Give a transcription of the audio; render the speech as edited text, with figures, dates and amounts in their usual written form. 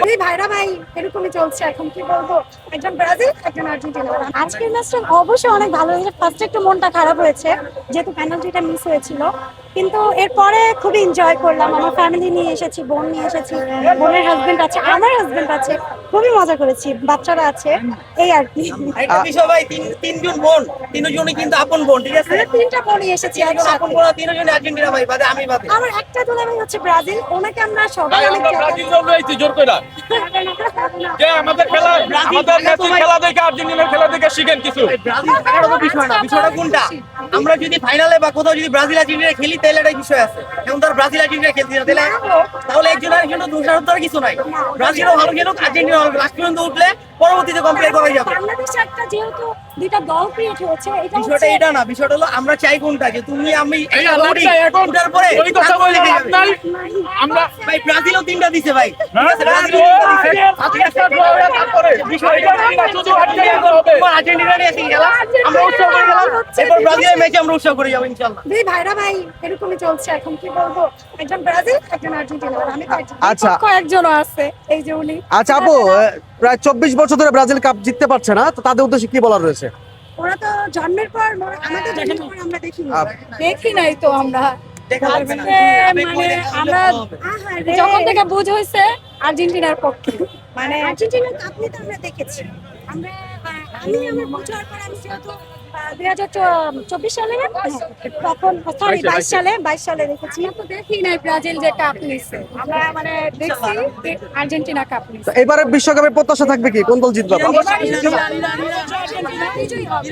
এই ভাইরা ভাই এরকমই চলছে এখন, কি বলবো, একজন ব্রাজিল একজন আর্জেন্টিনা। আজকের ম্যাচটা অবশ্যই অনেক ভালো হয়েছে। ফার্স্টে একটু মনটা খারাপ হয়েছে যেহেতু পেনাল্টিটা মিস হয়েছিল, কিন্তু এরপরে খুবই এনজয় করলাম। আমার ফ্যামিলি নিয়ে এসেছি, বোন নিয়ে এসেছি, বোনের হাজবেন্ড আছে, আমার হাজবেন্ড আছে, খুবই মজা করেছি, বাচ্চারা আছে, এই আর কি। সবাই তিনজন বোন, তিনজনই কিন্তু আপন বোন, ঠিক আছে? তিনটা বোনই এসেছি একসাথে। আপন বোন তিনজনই আর্জেন্টিনা ভাই, বাদে আমি বাদে। আমার একটা দুলাভাই হচ্ছে ব্রাজিল, ওনাকে আমরা সবাই অনেক ব্রাজিল জন্য এইছি জোর কইরা যে আমাদের খেলা দেখে আর্জেন্টিনার খেলা দেখে শিখেন কিছু। ব্রাজিল থাকার তো বিষয় না, বিষয়টা কোনটা? আমরা যদি ফাইনালে বা কোথাও যদি ব্রাজিল আর্জেন্টিনা খেলি তাহলে একটা বিষয় আছে। এখন তো আর ব্রাজিল আর্জেন্টিনা খেলছি না, তাহলে একজন আরেকজন দোষারোপ কিছু নাই। ব্রাজিলও ভালো খেলুক, আর্জেন্টিনা ভালো, লাস্ট পর্যন্ত উঠলে পরবর্তীতে কমপ্লিট করা যাবে। বাংলাদেশে একটা যেহেতু দুইটা দল ক্রিয়েট হয়েছে, এটা বিষয়টা এটা না, বিষয়টা হলো আমরা চাই কোনটা, যে তুমি আমি উঠার পরে ওই কথা বলে লাভ নাই। আমরা ভাই ব্রাজিলও তিনটা দিছে ভাই, আর্জেন্টিনা নিয়ে এসে খেলা আমরা উৎসব করে গেলাম, এরপর ব্রাজিলের ম্যাচে আমরা উৎসব করে যাবো ইনশাআল্লাহ। দুই ভাইরা ভাই এরকমই চলছে এখন, কি বলবো, একজন ব্রাজিল একজন আর্জেন্টিনা। আমি আচ্ছা। একজনও আছে, এই যে উনি। আচ্ছা আপু, প্রায় 24 বছর ধরে ব্রাজিল কাপ জিততে পারছে না, তো তাদের উদ্দেশ্যে কি বলার রয়েছে? ওরা তো জন্মের পর, আমাদের জন্মের পর আমরা দেখি নাই তো আমরা। মানে আমরা যখন থেকে বুঝ হয়েছে আর্জেন্টিনার পক্ষে, মানে আর্জেন্টিনার কাপ নিতে আমরা দেখেছি। আমরা আমি আমার বোঝার পর আমি যেহেতু 2024 সালে তখন, সরি 22 সালে দেখেছি। তো দেখি নাই ব্রাজিল যে কাপ নিছে, আমরা মানে দেখছি আর্জেন্টিনা কাপ নিছে। তো এবারে বিশ্বকাপের প্রত্যাশা থাকবে কি, কোন দল জিতবে? আর্জেন্টিনা বিজয়ী হবে।